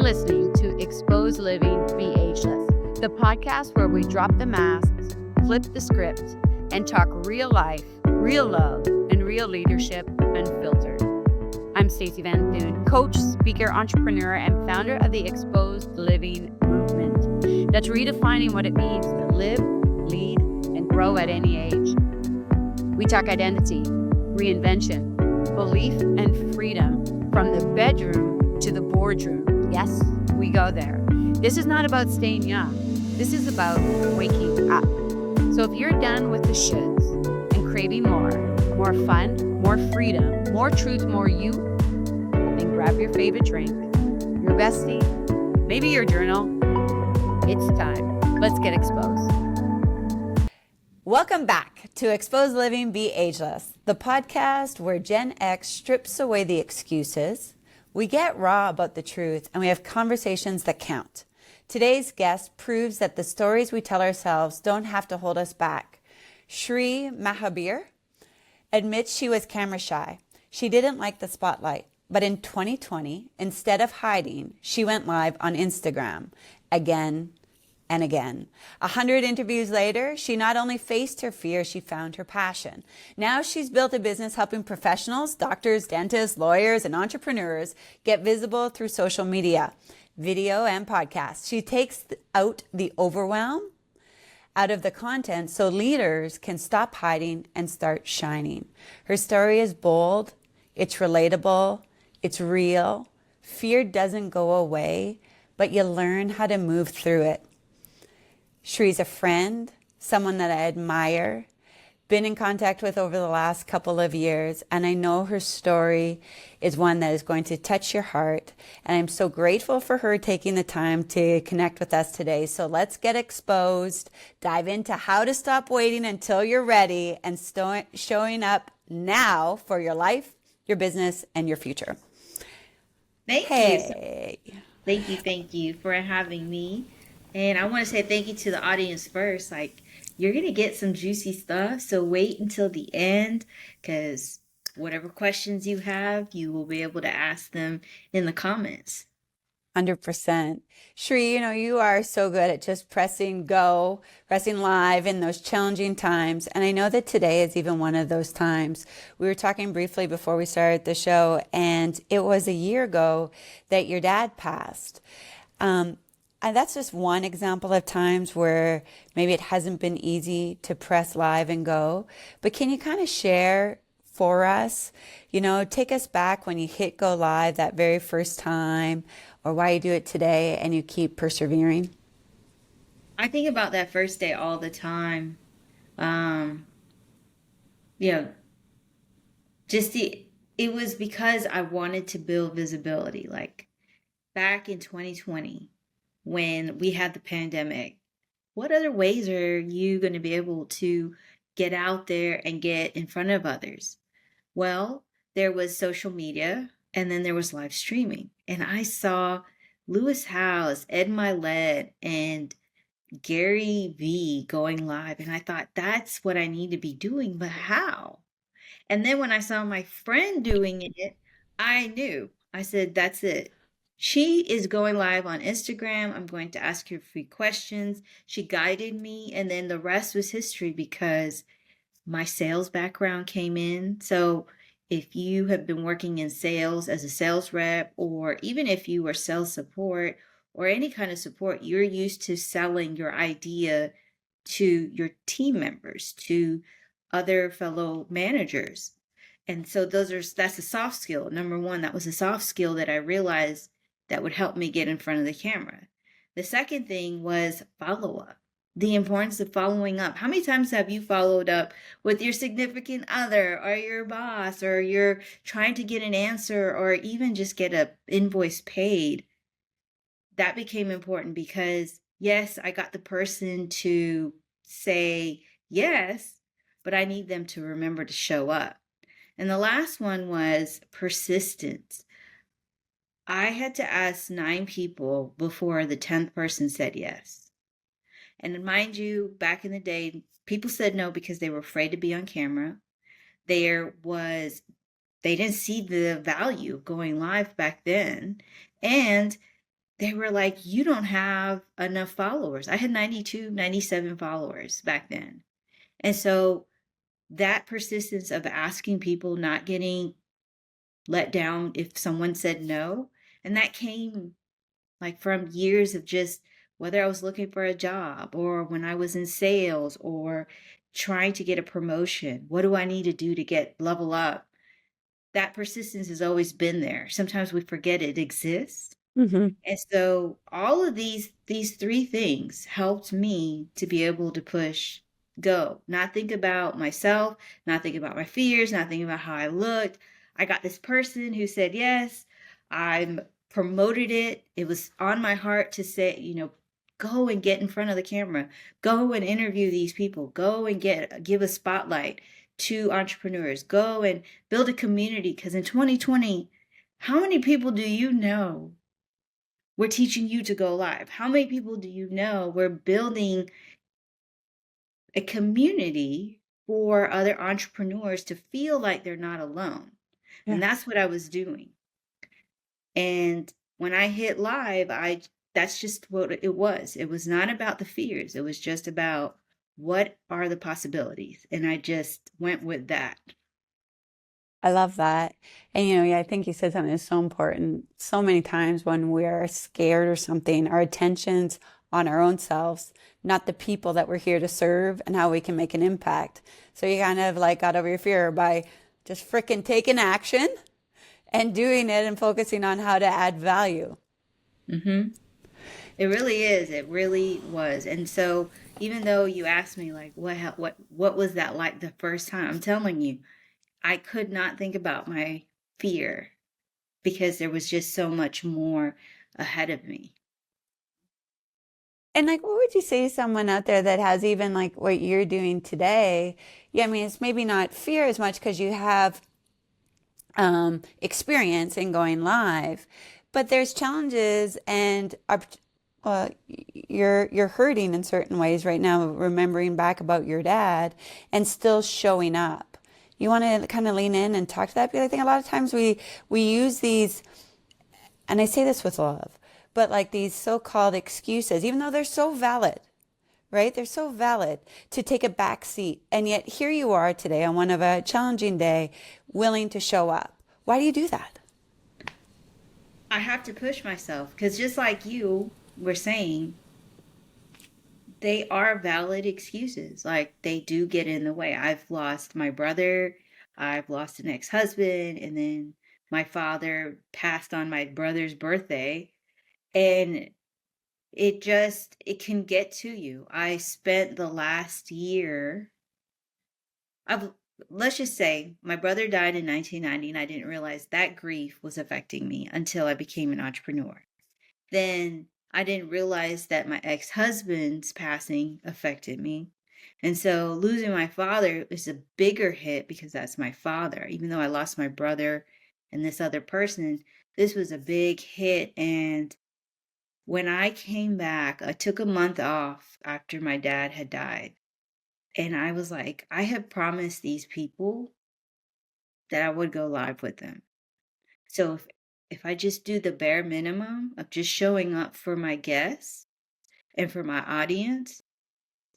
listening to Exposed Living, Be Ageless, the podcast where we drop the masks, flip the script, and talk real life, real love, and real leadership unfiltered. I'm Stacey Van Thune, coach, speaker, entrepreneur, and founder of the Exposed Living movement that's redefining what it means to live, lead, and grow at any age. We talk identity, reinvention, belief, and freedom from the bedroom to the boardroom. Yes, we go there. This is not about staying young. This is about waking up. So if you're done with the shoulds and craving more fun, more freedom, more truth, more you, then grab your favorite drink, your bestie, maybe your journal. It's time. Let's get exposed. Welcome back to Exposed Living, Be Ageless, the podcast where Gen X strips away the excuses. We get raw about the truth and we have conversations that count. Today's guest proves that the stories we tell ourselves don't have to hold us back. Shri Mahabir admits she was camera shy. She didn't like the spotlight. But in 2020, instead of hiding, she went live on Instagram again and again. 100 interviews later, she not only faced her fear, she found her passion. Now she's built a business helping professionals, doctors, dentists, lawyers, and entrepreneurs get visible through social media, video, and podcasts. She takes out the overwhelm out of the content so leaders can stop hiding and start shining. Her story is bold, it's relatable, it's real. Fear doesn't go away, but you learn how to move through it. Shri's a friend, someone that I admire, been in contact with over the last couple of years, and I know her story is one that is going to touch your heart, and I'm so grateful for her taking the time to connect with us today. So let's get exposed, dive into how to stop waiting until you're ready and showing up now for your life, your business, and your future. Thank you. Thank you for having me. And I want to say thank you to the audience first. Like, you're going to get some juicy stuff, so wait until the end, because whatever questions you have, you will be able to ask them in the comments. 100%. Shri, you are so good at just pressing go, pressing live in those challenging times. And I know that today is even one of those times. We were talking briefly before we started the show, and it was a year ago that your dad passed. And that's just one example of times where maybe it hasn't been easy to press live and go. But can you kind of share for us, take us back when you hit go live that very first time, or why you do it today and you keep persevering? I think about that first day all the time. It was because I wanted to build visibility. Like back in 2020, when we had the pandemic, what other ways are you going to be able to get out there and get in front of others? Well, there was social media, and then there was live streaming. And I saw Lewis Howes, Ed Milet, and Gary Vee going live. And I thought, that's what I need to be doing, but how? And then when I saw my friend doing it, I knew. I said, that's it. She is going live on Instagram. I'm going to ask her 3 questions. She guided me, and then the rest was history because my sales background came in. So if you have been working in sales as a sales rep, or even if you are sales support or any kind of support, you're used to selling your idea to your team members, to other fellow managers. And so that's a soft skill. Number one, that was a soft skill that I realized that would help me get in front of the camera. The second thing was follow-up. The importance of following up. How many times have you followed up with your significant other or your boss, or you're trying to get an answer, or even just get an invoice paid? That became important because, yes, I got the person to say yes, but I need them to remember to show up. And the last one was persistence. I had to ask 9 people before the 10th person said yes. And mind you, back in the day, people said no because they were afraid to be on camera. They didn't see the value of going live back then. And they were like, you don't have enough followers. I had 92, 97 followers back then. And so that persistence of asking people, not getting let down if someone said no, and that came like from years of just whether I was looking for a job or when I was in sales or trying to get a promotion. What do I need to do to get level up? That persistence has always been there. Sometimes we forget it exists. Mm-hmm. And so all of these three things helped me to be able to push go, not think about myself, not think about my fears, not think about how I looked. I got this person who said yes. I promoted it. It was on my heart to say, go and get in front of the camera. Go and interview these people. Go and give a spotlight to entrepreneurs. Go and build a community, because in 2020, how many people do you know we're teaching you to go live? How many people do you know we're building a community for other entrepreneurs to feel like they're not alone? Yeah. And that's what I was doing. And when I hit live, that's just what it was. It was not about the fears. It was just about what are the possibilities. And I just went with that. I love that. And yeah, I think you said something that's so important. So many times when we're scared or something, our attention's on our own selves, not the people that we're here to serve and how we can make an impact. So you kind of like got over your fear by just freaking taking action and doing it and focusing on how to add value. Mm-hmm. It really is. It really was. And so even though you asked me like what was that like the first time, I'm telling you, I could not think about my fear because there was just so much more ahead of me. And like, what would you say to someone out there that has even like what you're doing today? Yeah, I mean, it's maybe not fear as much because you have experience in going live, but there's challenges and you're hurting in certain ways right now, remembering back about your dad and still showing up. You want to kind of lean in and talk to that because I think a lot of times we use these, and I say this with love, but like these so-called excuses, even though they're so valid, right? They're so valid to take a back seat. And yet here you are today on one of a challenging day, willing to show up. Why do you do that? I have to push myself because just like you were saying, they are valid excuses. Like they do get in the way. I've lost my brother, I've lost an ex-husband, and then my father passed on my brother's birthday. And it can get to you. I spent the last year, I've, let's just say my brother died in 1990 and I didn't realize that grief was affecting me until I became an entrepreneur. Then I didn't realize that my ex-husband's passing affected me. And so losing my father is a bigger hit because that's my father. Even though I lost my brother and this other person, this was a big hit. And when I came back, I took a month off after my dad had died. And I was like, I have promised these people that I would go live with them. So if I just do the bare minimum of just showing up for my guests and for my audience,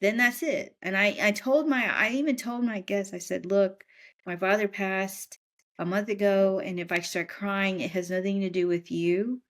then that's it. And I even told my guests, I said, look, my father passed a month ago. And if I start crying, it has nothing to do with you.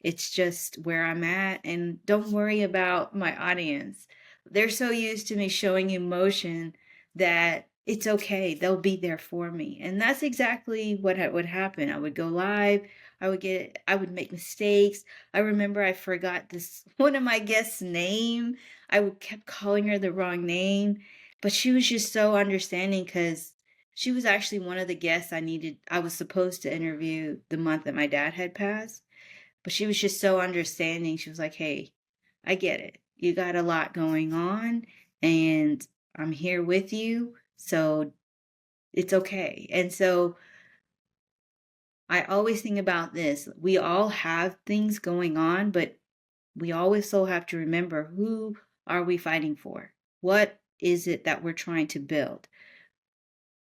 It's just where I'm at. And don't worry about my audience. They're so used to me showing emotion that it's okay. They'll be there for me. And that's exactly what would happen. I would go live. I would make mistakes. I remember I forgot this one of my guests' name. I would kept calling her the wrong name, but she was just so understanding because she was actually one of the guests I was supposed to interview the month that my dad had passed. But she was just so understanding. She was like, hey, I get it. You got a lot going on, and I'm here with you. So it's okay. And so I always think about this. We all have things going on, but we always so have to remember, who are we fighting for? What is it that we're trying to build?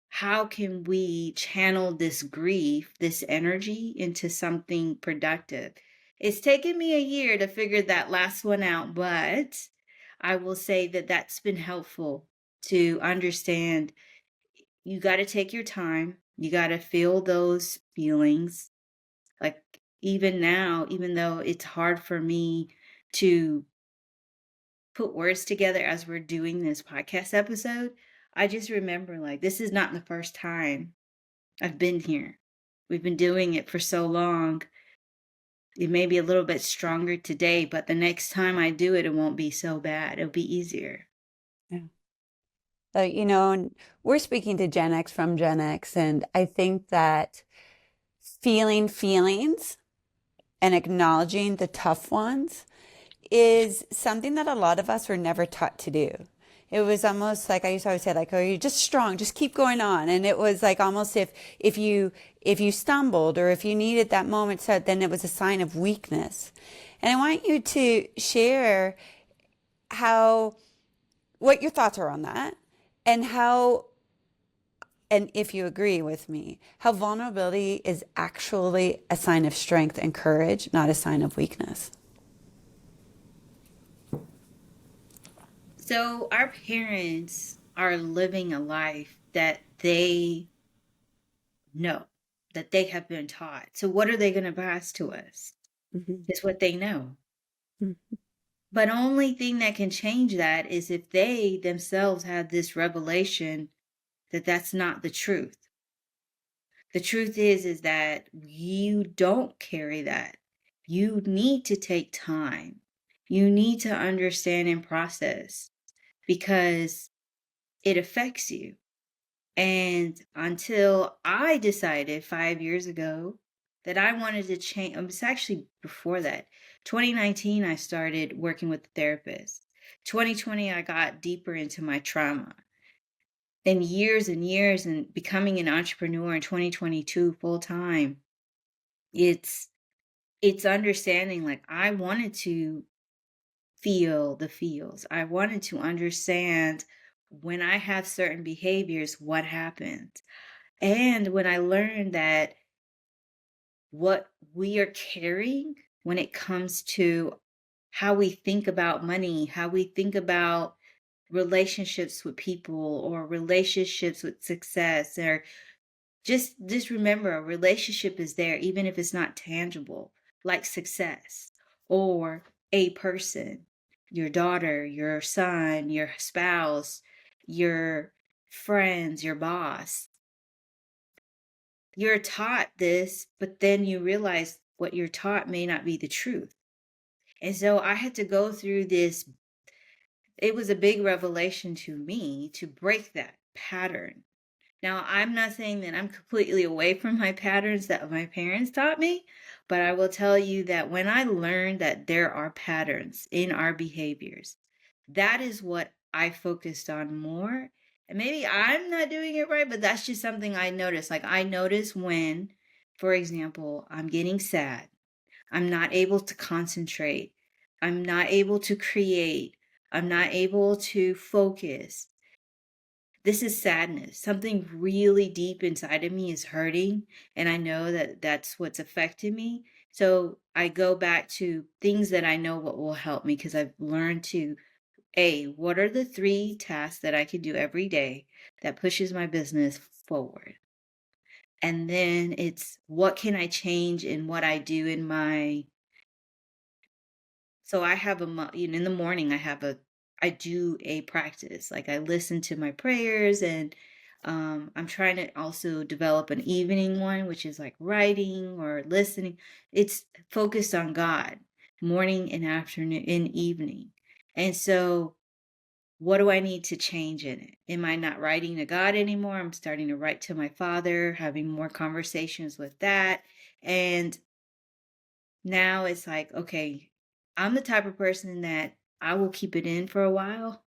How can we channel this grief, this energy into something productive? It's taken me a year to figure that last one out, but I will say that that's been helpful to understand you got to take your time. You got to feel those feelings. Like, even now, even though it's hard for me to put words together as we're doing this podcast episode, I just remember, like, this is not the first time I've been here. We've been doing it for so long. It may be a little bit stronger today, but the next time I do it, it won't be so bad. It'll be easier. Yeah. And we're speaking to Gen X from Gen X, and I think that feeling feelings and acknowledging the tough ones is something that a lot of us were never taught to do. It was almost like I used to always say, like, "Oh, you're just strong, just keep going on." And it was like almost if you stumbled or if you needed that moment, so then it was a sign of weakness. And I want you to share what your thoughts are on that, and if you agree with me, how vulnerability is actually a sign of strength and courage, not a sign of weakness. So, our parents are living a life that they know, that they have been taught. So, what are they going to pass to us? It's what they know. Mm-hmm. But only thing that can change that is if they themselves have this revelation that that's not the truth. The truth is that you don't carry that. You need to take time. You need to understand and process because it affects you. And until I decided 5 years ago that I wanted to change, it's actually before that. 2019, I started working with a therapist. 2020, I got deeper into my trauma. And years and becoming an entrepreneur in 2022 full time. It's understanding, like, I wanted to feel the feels. I wanted to understand when I have certain behaviors, what happens. And when I learned that what we are carrying when it comes to how we think about money, how we think about relationships with people or relationships with success, or just remember a relationship is there even if it's not tangible, like success or a person, your daughter, your son, your spouse, your friends, your boss. You're taught this, but then you realize what you're taught may not be the truth. And so I had to go through this. It was a big revelation to me to break that pattern. Now, I'm not saying that I'm completely away from my patterns that my parents taught me, but I will tell you that when I learned that there are patterns in our behaviors, that is what I focused on more. And maybe I'm not doing it right, but that's just something I noticed. Like, I notice when, for example, I'm getting sad, I'm not able to concentrate, I'm not able to create, I'm not able to focus. This is sadness. Something really deep inside of me is hurting, and I know that that's what's affected me. So I go back to things that I know what will help me because I've learned to, what are the 3 tasks that I can do every day that pushes my business forward? And then it's what can I change in what I do in my. So I have in the morning, I do a practice. Like, I listen to my prayers, and I'm trying to also develop an evening one, which is like writing or listening. It's focused on God, morning and afternoon and evening. And so what do I need to change in it? Am I not writing to God anymore? I'm starting to write to my father, having more conversations with that. And now it's like, okay, I'm the type of person that I will keep it in for a while,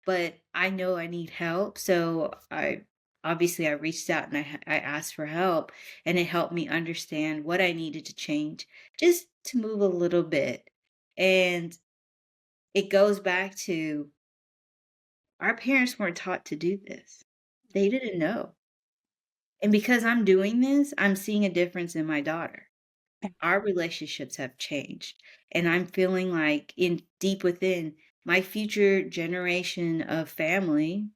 but I know I need help. So I reached out and I asked for help, and it helped me understand what I needed to change just to move a little bit. And it goes back to our parents weren't taught to do this. They didn't know. And because I'm doing this, I'm seeing a difference in my daughter. our relationships have changed. And I'm feeling like in deep within my future generation of family,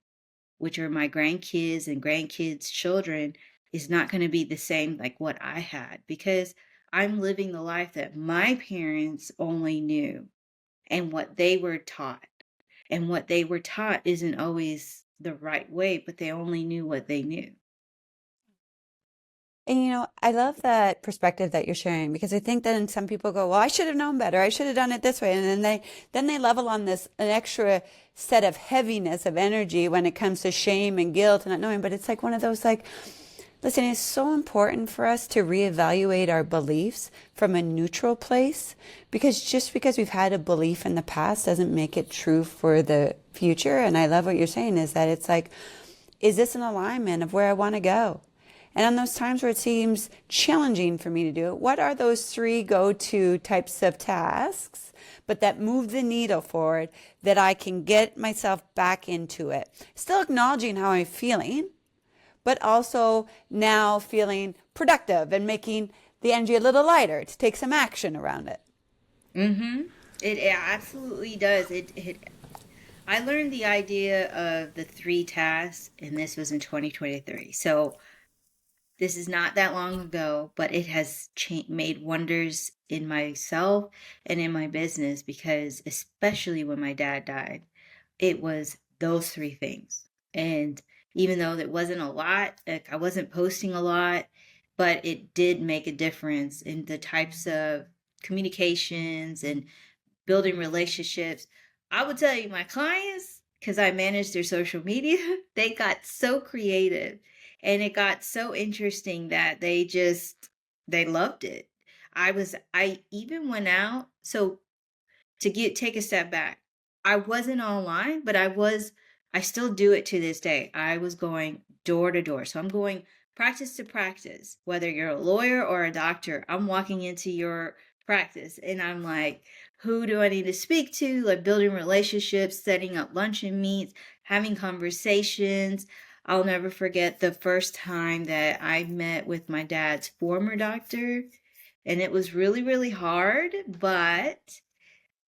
which are my grandkids and grandkids' children, is not going to be the same like what I had because I'm living the life that my parents only knew and what they were taught. And what they were taught isn't always the right way, but they only knew what they knew. And I love that perspective that you're sharing because I think then some people go, well, I should have known better. I should have done it this way. And then they level on this an extra set of heaviness of energy when it comes to shame and guilt and not knowing. But it's like one of those like, listen, it's so important for us to reevaluate our beliefs from a neutral place because just because we've had a belief in the past doesn't make it true for the future. And I love what you're saying is that it's like, is this an alignment of where I want to go? And on those times where it seems challenging for me to do it, what are those 3 go-to types of tasks, but that move the needle forward that I can get myself back into it? Still acknowledging how I'm feeling, but also now feeling productive and making the energy a little lighter to take some action around it. Mm-hmm. It absolutely does. I learned the idea of the 3 tasks, and this was in 2023. So this is not that long ago, but it has made wonders in myself and in my business because, especially when my dad died, it was those 3 things. And even though it wasn't a lot, like I wasn't posting a lot, but it did make a difference in the types of communications and building relationships. I would tell you, my clients, because I manage their social media, they got so creative and it got so interesting that they loved it. I even went out. So take a step back, I wasn't online, but I still do it to this day. I was going door to door. So I'm going practice to practice. Whether you're a lawyer or a doctor, I'm walking into your practice and I'm like, who do I need to speak to? Like building relationships, setting up luncheon meets, having conversations. I'll never forget the first time that I met with my dad's former doctor. And it was really, really hard, but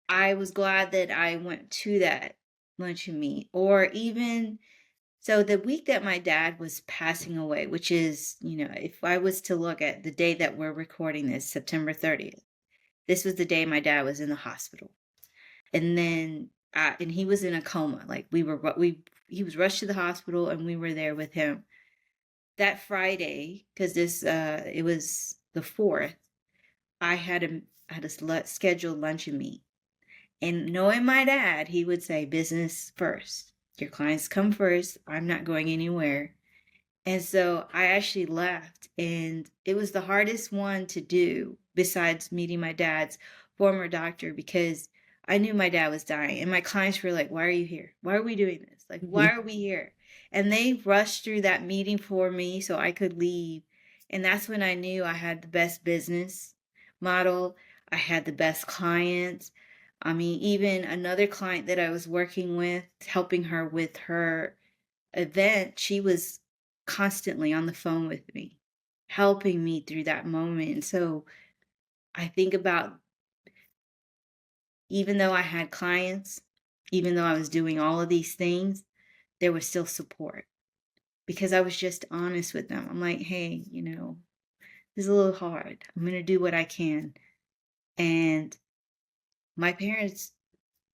I was glad that I went to that luncheon meet. Or even so, the week that my dad was passing away, which is, if I was to look at the day that we're recording this, September 30th, this was the day my dad was in the hospital. And then, and he was in a coma. Like he was rushed to the hospital and we were there with him. That Friday, because it was the 4th, I had a scheduled luncheon meet. And knowing my dad, he would say, business first. Your clients come first. I'm not going anywhere. And so I actually left. And it was the hardest one to do besides meeting my dad's former doctor because I knew my dad was dying. And my clients were like, why are you here? Why are we doing this? Like, why are we here? And they rushed through that meeting for me so I could leave. And that's when I knew I had the best business model. I had the best clients. I mean, even another client that I was working with, helping her with her event, she was constantly on the phone with me, helping me through that moment. And so I think about, even though I had clients, even though I was doing all of these things, there was still support because I was just honest with them. I'm like, hey, this is a little hard. I'm going to do what I can. And my parents,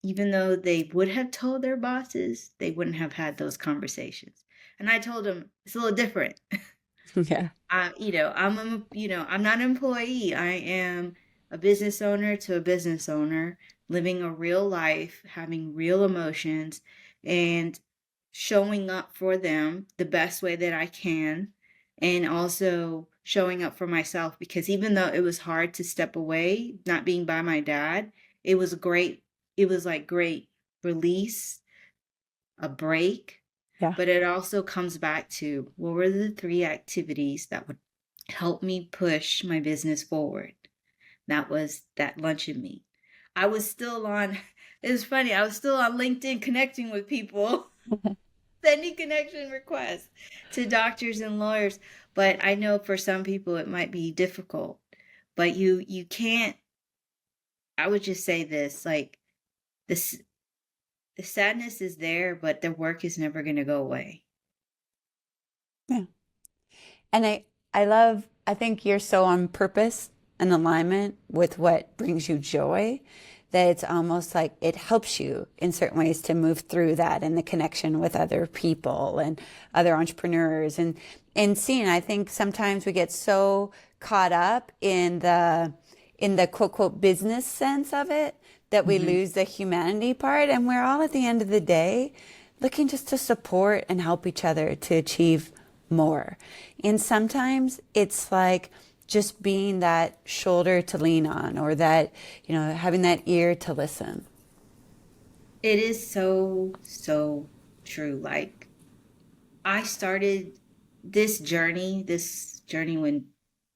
even though they would have told their bosses, they wouldn't have had those conversations. And I told them it's a little different. Yeah. I'm not an employee. I am a business owner to a business owner, living a real life, having real emotions, and showing up for them the best way that I can, and also showing up for myself because even though it was hard to step away, not being by my dad, it was great. It was like great release, a break. Yeah. But it also comes back to what were the 3 activities that would help me push my business forward? That was that luncheon meet. I was still on, it was funny, I was still on LinkedIn connecting with people, sending connection requests to doctors and lawyers. But I know for some people it might be difficult. but you can't. I would just say this, like, this the sadness is there, but the work is never going to go away. Yeah. And I think you're so on purpose and alignment with what brings you joy that it's almost like it helps you in certain ways to move through that and the connection with other people and other entrepreneurs and seeing. I think sometimes we get so caught up in the quote quote business sense of it that we Hmm. lose the humanity part, and we're all at the end of the day looking just to support and help each other to achieve more. And sometimes it's like just being that shoulder to lean on, or that, having that ear to listen. It is so, so true. Like, I started this journey when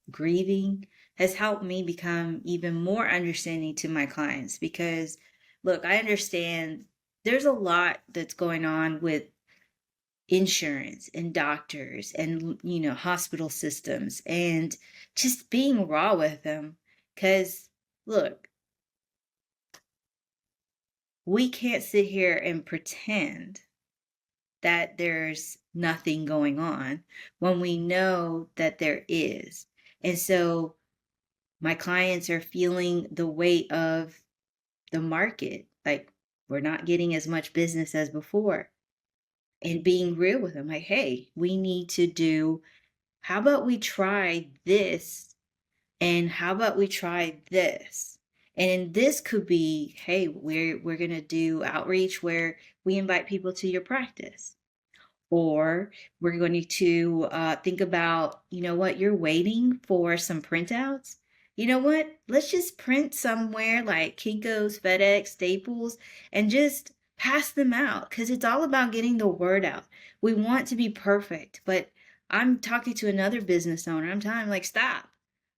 grieving has helped me become even more understanding to my clients because, look, I understand there's a lot that's going on with insurance and doctors and, hospital systems, and just being raw with them. Because, look, we can't sit here and pretend that there's nothing going on when we know that there is. And so my clients are feeling the weight of the market. Like, we're not getting as much business as before. And being real with them, like, hey, we need to do, how about we try this? And how about we try this? And this could be, hey, we're gonna do outreach where we invite people to your practice. Or we're going to think about, you know what, you're waiting for some printouts. You know what? Let's just print somewhere like Kinko's, FedEx, Staples, and just pass them out because it's all about getting the word out. We want to be perfect, but I'm talking to another business owner. I'm telling him, like, stop.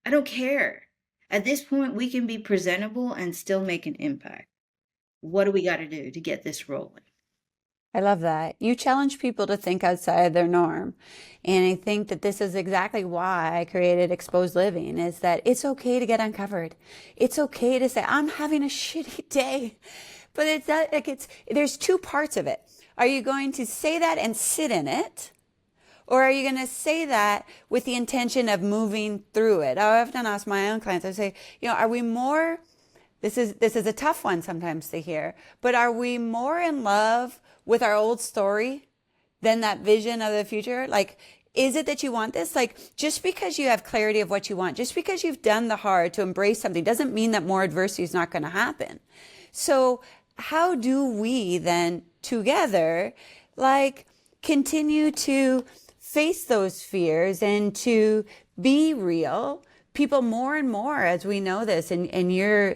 I don't care. At this point, we can be presentable and still make an impact. What do we got to do to get this rolling? I love that. You challenge people to think outside their norm. And I think that this is exactly why I created Exposed Living, is that it's okay to get uncovered. It's okay to say, I'm having a shitty day. But it's not like there's two parts of it. Are you going to say that and sit in it? Or are you going to say that with the intention of moving through it? I often ask my own clients, I say, are we more, this is a tough one sometimes to hear, but are we more in love with our old story than that vision of the future? Like, is it that you want this? Like, just because you have clarity of what you want, just because you've done the hard to embrace something, doesn't mean that more adversity is not going to happen. So how do we then together, like, continue to face those fears and to be real people more and more as we know this, and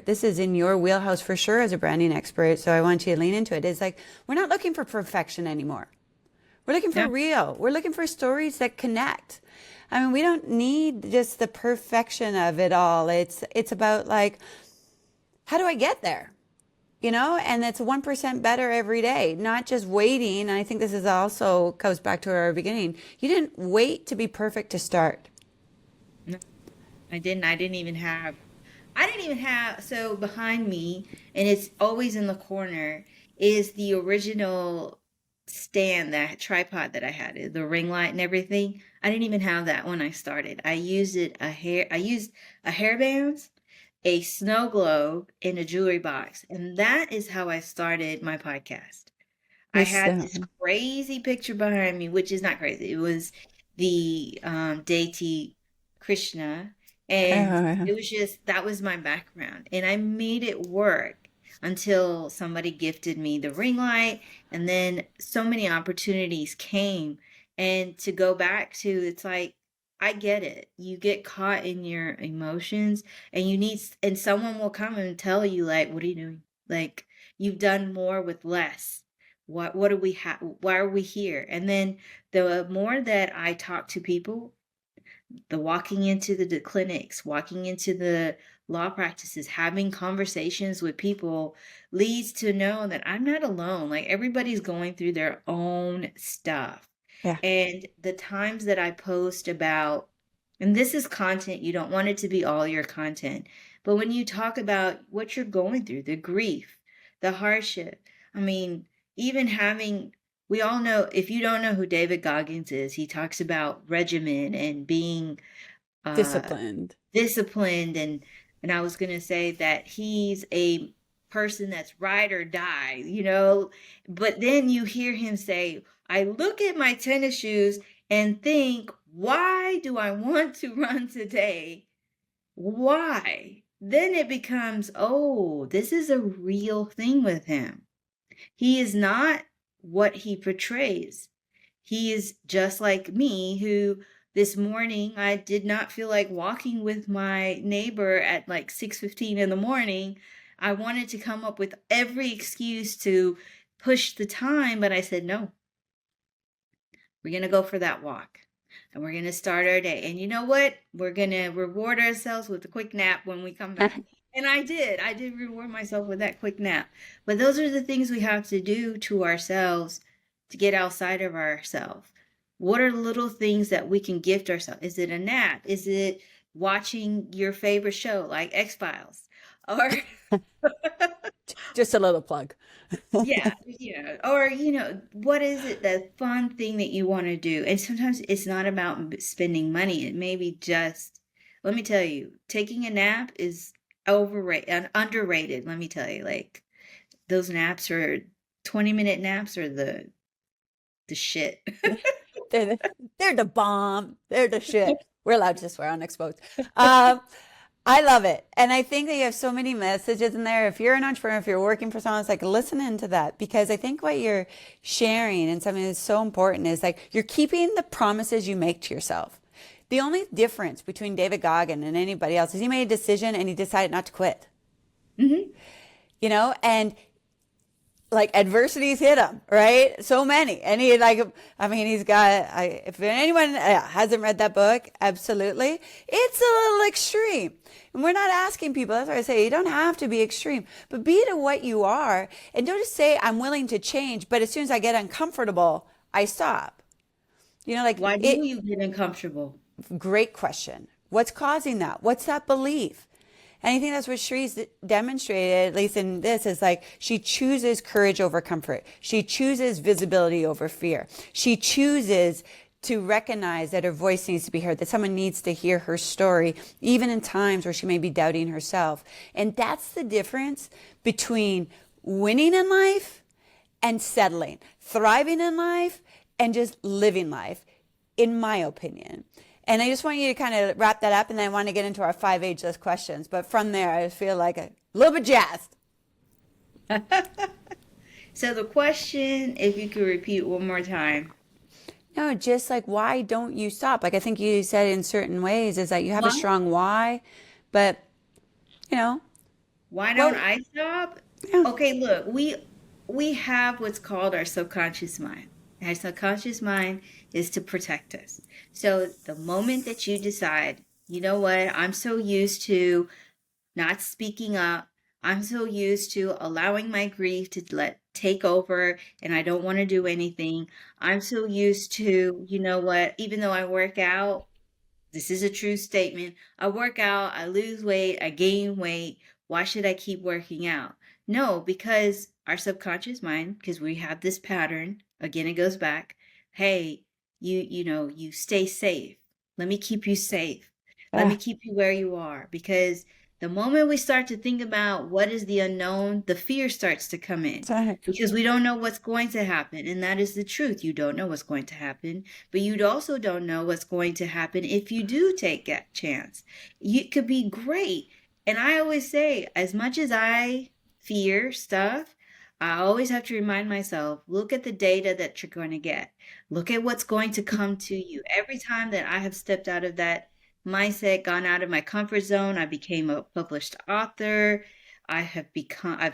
this is in your wheelhouse for sure as a branding expert, so I want you to lean into it. It's like, we're not looking for perfection anymore. We're looking for Yeah. real. We're looking for stories that connect. I mean, we don't need just the perfection of it all. It's about, like, how do I get there? And it's 1% better every day, not just waiting. And I think this is also goes back to our beginning. You didn't wait to be perfect to start. No, I didn't. So behind me, and it's always in the corner, is the original stand, that tripod that I had, the ring light and everything. I didn't even have that when I started. I used a hairband, a snow globe, and a jewelry box. And that is how I started my podcast. I This, had this crazy picture behind me, which is not crazy. It was the deity Krishna, and it was just, that was my background, and I made it work until somebody gifted me the ring light, and then so many opportunities came. And to go back to, it's like, I get it. You get caught in your emotions, and and someone will come and tell you, like, what are you doing? Like, you've done more with less. What do we have? Why are we here? And then the more that I talk to people, the walking into the clinics, walking into the law practices, having conversations with people leads to know that I'm not alone. Like, everybody's going through their own stuff. yeah. And the times that I post about And this is content. You don't want it to be all your content. But when you talk about what you're going through, the grief, the hardship, I mean, even having, we all know, if you don't know who David Goggins is, he talks about regimen and being Disciplined. disciplined. And I was going to say that he's a person that's ride or die, but then you hear him say, I look at my tennis shoes and think, why do I want to run today? Why? Then it becomes, oh, this is a real thing with him. He is not what he portrays. He is just like me, who this morning I did not feel like walking with my neighbor at like 6:15 in the morning. I wanted to come up with every excuse to push the time, but I said, no, we're going to go for that walk and we're going to start our day. And you know what? We're going to reward ourselves with a quick nap when we come back. And I did reward myself with that quick nap. But those are the things we have to do to ourselves to get outside of ourselves. What are the little things that we can gift ourselves? Is it a nap? Is it watching your favorite show like X-Files? Or Just a little plug. yeah, or what is it, that fun thing that you want to do? And sometimes it's not about spending money. It may be just, let me tell you, taking a nap is overrated and underrated. Let me tell you, like those naps are 20-minute naps are the shit. They're the bomb. They're the shit. We're allowed to swear on Exposed. I love it. And I think that you have so many messages in there. If you're an entrepreneur, if you're working for someone, it's like, listen into that, because I think what you're sharing and something that's so important is like, you're keeping the promises you make to yourself. The only difference between David Goggin and anybody else is he made a decision and he decided not to quit. Mm-hmm. And like adversities hit him, right? So many. And he's got, if anyone hasn't read that book, absolutely. It's a little extreme. And we're not asking people, that's why I say you don't have to be extreme, but be to what you are. And don't just say, I'm willing to change, but as soon as I get uncomfortable, I stop. Why do you get uncomfortable? Great question. What's causing that? What's that belief? And I think that's what Shree's demonstrated, at least in this, is like she chooses courage over comfort. She chooses visibility over fear. She chooses to recognize that her voice needs to be heard, that someone needs to hear her story, even in times where she may be doubting herself. And that's the difference between winning in life and settling, thriving in life and just living life, in my opinion. And I just want you to kind of wrap that up, and then I want to get into our 5 ageless questions. But from there, I feel like a little bit jazzed. So the question, if you could repeat one more time. No, just like, why don't you stop? Like I think you said in certain ways is that you have a strong why, but why don't I stop? Yeah. Okay, look, we have what's called our subconscious mind. Our subconscious mind is to protect us. So the moment that you decide, you know what, I'm so used to not speaking up, I'm so used to allowing my grief to take over, and I don't want to do anything. I'm so used to, you know what, even though I work out, this is a true statement. I work out, I lose weight, I gain weight. Why should I keep working out? No, because our subconscious mind, because we have this pattern, again, it goes back. Hey, you stay safe. Let me keep you safe. Let me keep you where you are. Because the moment we start to think about what is the unknown, the fear starts to come in. Because we don't know what's going to happen. And that is the truth. You don't know what's going to happen. But you also don't know what's going to happen if you do take that chance. It could be great. And I always say, as much as I fear stuff, I always have to remind myself, look at the data that you're going to get. Look at what's going to come to you. Every time that I have stepped out of that mindset, gone out of my comfort zone, I became a published author. I've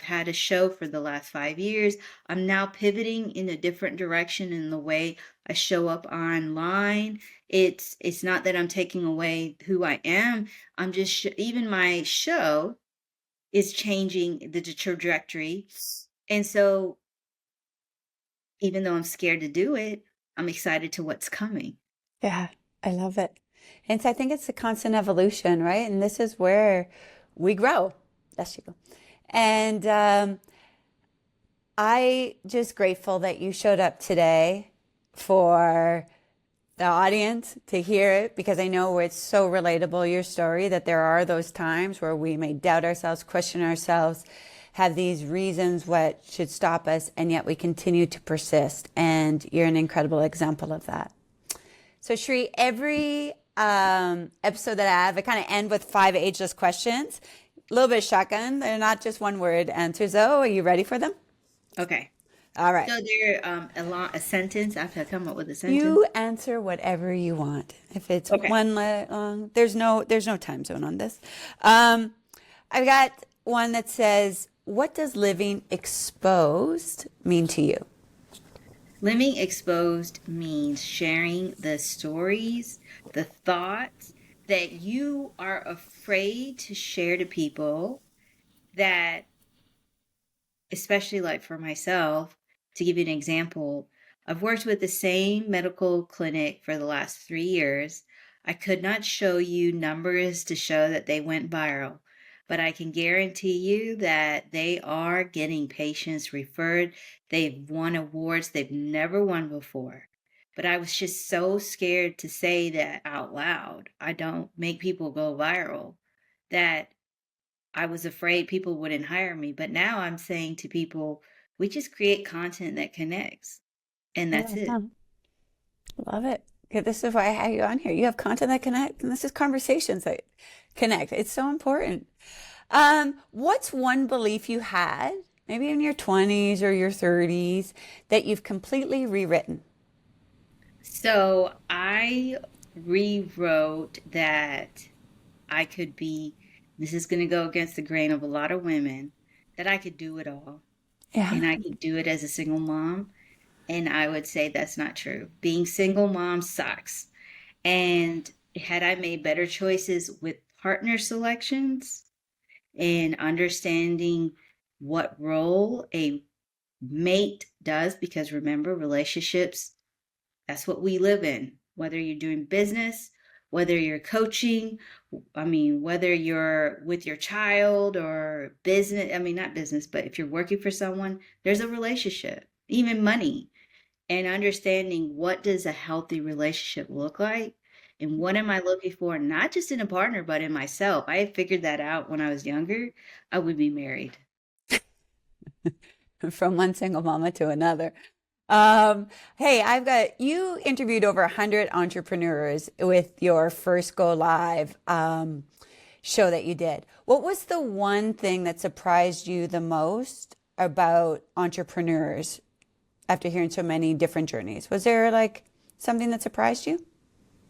had a show for the last 5 years. I'm now pivoting in a different direction in the way I show up online. It's not that I'm taking away who I am. I'm just, even my show is changing the trajectory. And so even though I'm scared to do it, I'm excited to what's coming. Yeah, I love it. And so I think it's a constant evolution, right? And this is where we grow. That's you. And I just grateful that you showed up today for the audience to hear it, because I know it's so relatable, your story, that there are those times where we may doubt ourselves, question ourselves, have these reasons what should stop us, and yet we continue to persist. And you're an incredible example of that. So Shri, every episode that I have, I kind of end with 5 ageless questions. A little bit shotgun. They're not just one word answers though. Are you ready for them? Okay. All right. So they're a sentence. I have to come up with a sentence. You answer whatever you want. If it's Okay. one long, there's no time zone on this. I've got one that says, "What does living exposed mean to you?" Living exposed means sharing the stories, the thoughts that you are afraid to share to people, that, especially like for myself, to give you an example, I've worked with the same medical clinic for the last 3 years. I could not show you numbers to show that they went viral, but I can guarantee you that they are getting patients referred. They've won awards they've never won before. But I was just so scared to say that out loud. I don't make people go viral, that I was afraid people wouldn't hire me. But now I'm saying to people, we just create content that connects, and that's it. Love it. Okay, this is why I have you on here. You have content that connect, and this is conversations that connect. It's so important. What's one belief you had, maybe in your 20s or your 30s, that you've completely rewritten? So I rewrote that I could be, this is going to go against the grain of a lot of women, that I could do it all. Yeah. And I could do it as a single mom. And I would say that's not true. Being single mom sucks. And had I made better choices with partner selections and understanding what role a mate does, because remember, relationships, that's what we live in. Whether you're doing business, whether you're coaching, I mean, whether you're with your child or business, I mean, not business, but if you're working for someone, there's a relationship, even money, and understanding what does a healthy relationship look like, and what am I looking for, not just in a partner, but in myself. I had figured that out when I was younger. I would be married. From one single mama to another. Hey, I've got you interviewed over 100 entrepreneurs with your first Go Live show that you did. What was the one thing that surprised you the most about entrepreneurs after hearing so many different journeys? Was there like something that surprised you?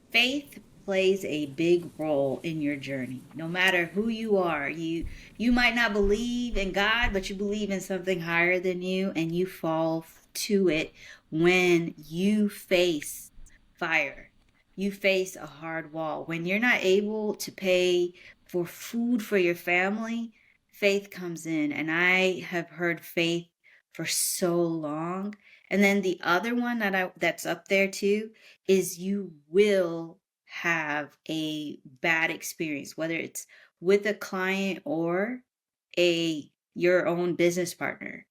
Faith plays a big role in your journey. No matter who you are, you might not believe in God, but you believe in something higher than you, and you fall to it when you face fire. You face a hard wall. When you're not able to pay for food for your family, faith comes in. And I have heard faith for so long. And then the other one that's up there too is you will have a bad experience, whether it's with a client or a your own business partner.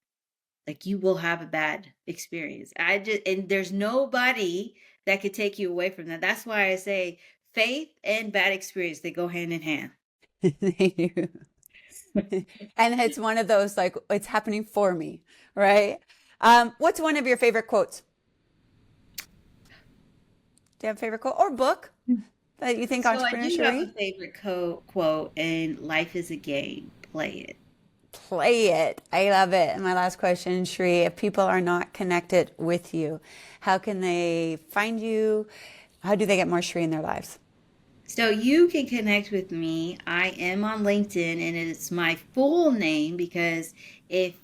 Like, you will have a bad experience. And there's nobody that could take you away from that. That's why I say faith and bad experience, they go hand in hand. They do. And it's one of those like, it's happening for me, right? What's one of your favorite quotes? Do you have a favorite quote or book that you think So I entrepreneurs do should have read? a favorite quote, and life is a game. Play it. Play it. I love it. And my last question, Shri, if people are not connected with you, how can they find you? How do they get more Shri in their lives? So you can connect with me. I am on LinkedIn, and it's my full name, because if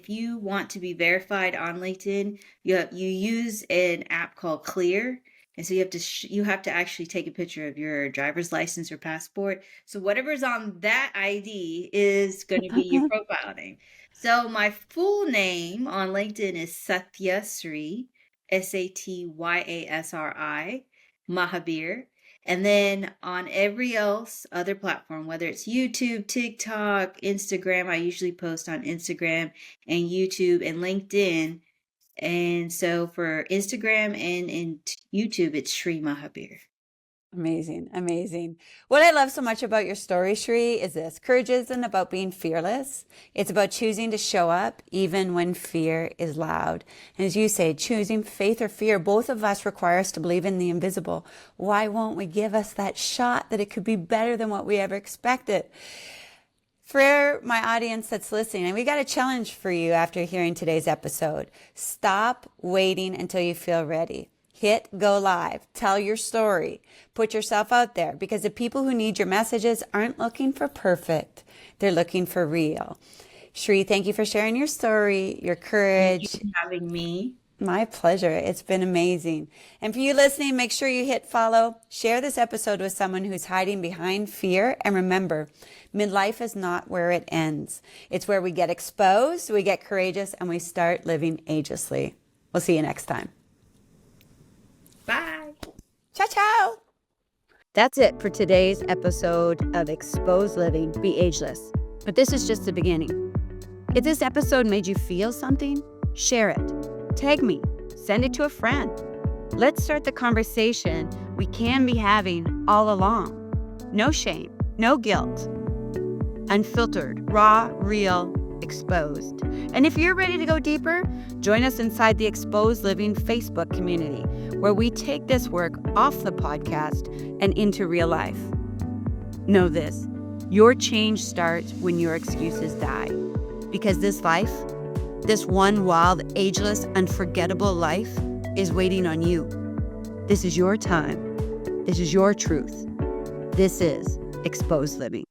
you want to be verified on LinkedIn, you use an app called Clear. And so you have to actually take a picture of your driver's license or passport. So whatever's on that ID is going to be your profile name. So my full name on LinkedIn is Satyasri, Satyasri, Mahabir. And then on every other platform, whether it's YouTube, TikTok, Instagram, I usually post on Instagram and YouTube and LinkedIn. And so for Instagram and YouTube, it's Shri Mahabir. Amazing, amazing. What I love so much about your story, Shri, is this. Courage isn't about being fearless. It's about choosing to show up even when fear is loud. And as you say, choosing faith or fear, both of us require us to believe in the invisible. Why won't we give us that shot that it could be better than what we ever expected? For my audience that's listening, and we got a challenge for you after hearing today's episode. Stop waiting until you feel ready. Hit go live. Tell your story. Put yourself out there, because the people who need your messages aren't looking for perfect. They're looking for real. Shri, thank you for sharing your story, your courage. Thank you for having me. My pleasure. It's been amazing. And for you listening, make sure you hit follow. Share this episode with someone who's hiding behind fear. And remember, midlife is not where it ends. It's where we get exposed, we get courageous, and we start living agelessly. We'll see you next time. Bye. Ciao, ciao. That's it for today's episode of Exposed Living, Be Ageless. But this is just the beginning. If this episode made you feel something, share it. Tag me. Send it to a friend. Let's start the conversation we can be having all along. No shame, no guilt. Unfiltered, raw, real, exposed. And if you're ready to go deeper, join us inside the Exposed Living Facebook community, where we take this work off the podcast and into real life. Know this, your change starts when your excuses die. Because this life, this one wild, ageless, unforgettable life is waiting on you. This is your time. This is your truth. This is Exposed Living.